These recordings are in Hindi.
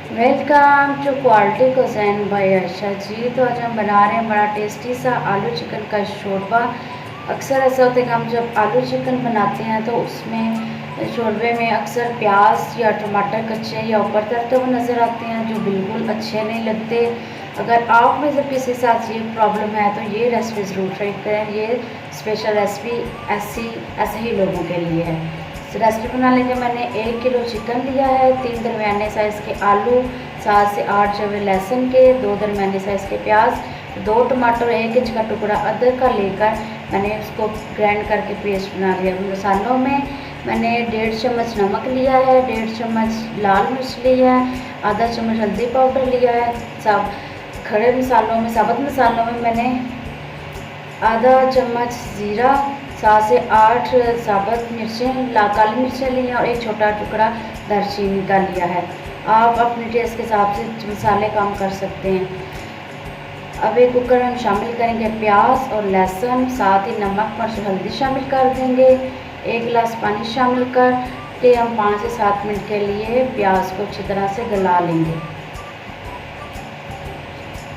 Welcome to quality cuisine by Ayesha ji. तो आज हम बना रहे हैं बड़ा टेस्टी सा आलू चिकन का शोरबा। अक्सर ऐसा होता है कि हम जब आलू चिकन बनाते हैं तो उसमें शोरबे में अक्सर प्याज या टमाटर कच्चे या ऊपर तलते हुए नज़र आते हैं, जो बिल्कुल अच्छे नहीं लगते। अगर आप में से किसी के साथ ये प्रॉब्लम है तो ये रेसिपी ज़रूर ट्राई करें। ये स्पेशल रेसिपी ऐसे ही लोगों के लिए है। रेसिपी बनाने के मैंने 1 किलो चिकन लिया है, 3 दरमियाने साइज़ के आलू, 7 से 8 जवे लहसुन के, 2 दरमियाने साइज़ के प्याज, 2 टमाटर, 1 इंच का टुकड़ा अदरक का लेकर मैंने उसको ग्राइंड करके पेस्ट बना लिया। मसालों में मैंने 1.5 चम्मच नमक लिया है, 1.5 चम्मच लाल मिर्च लिया है, आधा चम्मच हल्दी पाउडर लिया है। सब खड़े मसालों में, साबुत मसालों में मैंने आधा चम्मच ज़ीरा, 7 से 8 साबुत मिर्चें, काली मिर्चें ली हैं और एक छोटा टुकड़ा दालचीनी का लिया है। आप अपने टेस्ट के हिसाब से मसाले कम कर सकते हैं। अब एक कुकर में हम शामिल करेंगे प्याज और लहसुन, साथ ही नमक, मिर्च, हल्दी शामिल कर देंगे। 1 गिलास पानी शामिल कर के हम 5 से 7 मिनट के लिए प्याज को अच्छी तरह से गला लेंगे।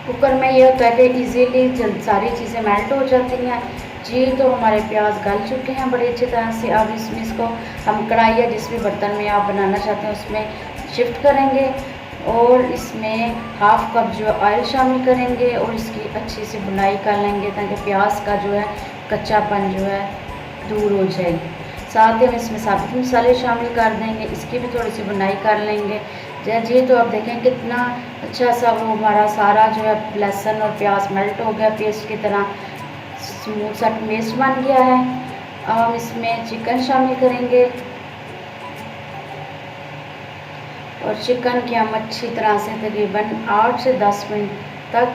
कुकर में ये होता है कि इजीली सारी चीज़ें मेल्ट हो जाती हैं। जी तो हमारे प्याज गल चुके हैं बड़ी अच्छी तरह से। अब इसको हम कढ़ाई या जिस भी बर्तन में आप बनाना चाहते हैं उसमें शिफ्ट करेंगे और इसमें हाफ कप जो ऑयल शामिल करेंगे और इसकी अच्छी से भुनाई कर लेंगे ताकि प्याज का जो है कच्चापन जो है दूर हो जाए। साथ ही हम इसमें साबुत मसाले शामिल कर देंगे, इसकी भी थोड़ी सी भुनाई कर लेंगे। जी तो आप देखें कितना अच्छा सा वो हमारा सारा जो है लहसुन और प्याज मेल्ट हो गया, पेस्ट की तरह स्मूथ सा पेस्ट बन गया है। अब हम इसमें चिकन शामिल करेंगे और चिकन की हम अच्छी तरह से तकरीबन 8 से 10 मिनट तक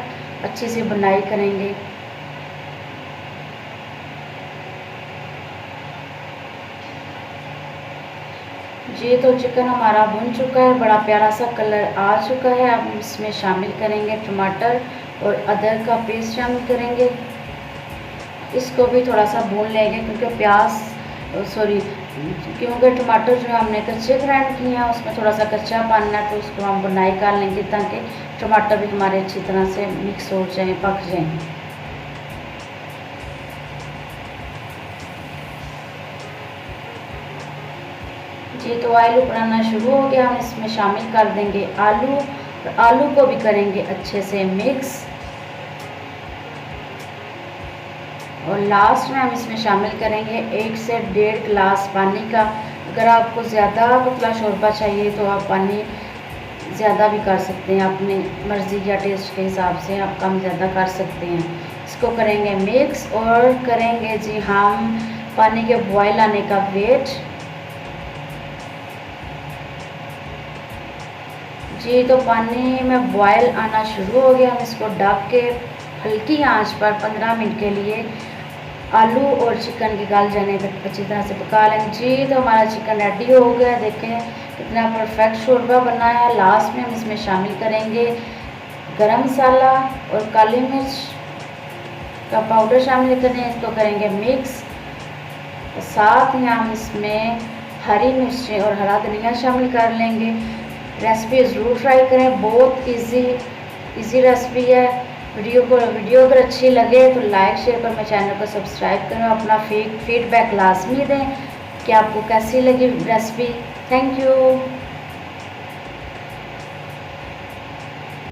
अच्छी से भुनाई करेंगे। जी तो चिकन हमारा भुन चुका है, बड़ा प्यारा सा कलर आ चुका है। अब हम इसमें शामिल करेंगे टमाटर और अदरक का पेस्ट शामिल करेंगे। इसको भी थोड़ा सा भून लेंगे क्योंकि टमाटर जो हमने कच्चे ग्राइंड किए हैं उसमें थोड़ा सा कच्चा पाना है, तो उसको हम भुनाई कर लेंगे ताकि टमाटर भी हमारे अच्छी तरह से मिक्स हो जाए, पक जाएँ। जी तो ऑयल उबलना शुरू हो गया, हम इसमें शामिल कर देंगे आलू और आलू को भी करेंगे अच्छे से मिक्स। और लास्ट में हम इसमें शामिल करेंगे 1 से 1.5 गिलास पानी का। अगर आपको ज़्यादा पतला शोरबा चाहिए तो आप पानी ज़्यादा भी कर सकते हैं, अपनी मर्ज़ी या टेस्ट के हिसाब से आप कम ज़्यादा कर सकते हैं। इसको करेंगे मिक्स और करेंगे जी हम पानी के बॉयल आने का वेट। जी तो पानी में बॉयल आना शुरू हो गया, हम इसको ढक के हल्की आंच पर 15 मिनट के लिए आलू और चिकन के गल जाने तक अच्छी तरह से पका लेंगे। जी तो हमारा चिकन रेडी हो गया, देखें कितना परफेक्ट शोरबा बना है। लास्ट में हम इसमें शामिल करेंगे गरम मसाला और काली मिर्च का पाउडर शामिल करें, इसको करेंगे मिक्स। साथ ही हम इसमें हरी मिर्चें और हरा धनिया शामिल कर लेंगे। रेसिपी ज़रूर ट्राई करें, बहुत इजी रेसिपी है। वीडियो अगर अच्छी लगे तो लाइक शेयर कर, मेरे चैनल को सब्सक्राइब करें। अपना फीडबैक लाजमी दें कि आपको कैसी लगी रेसिपी। Thank you.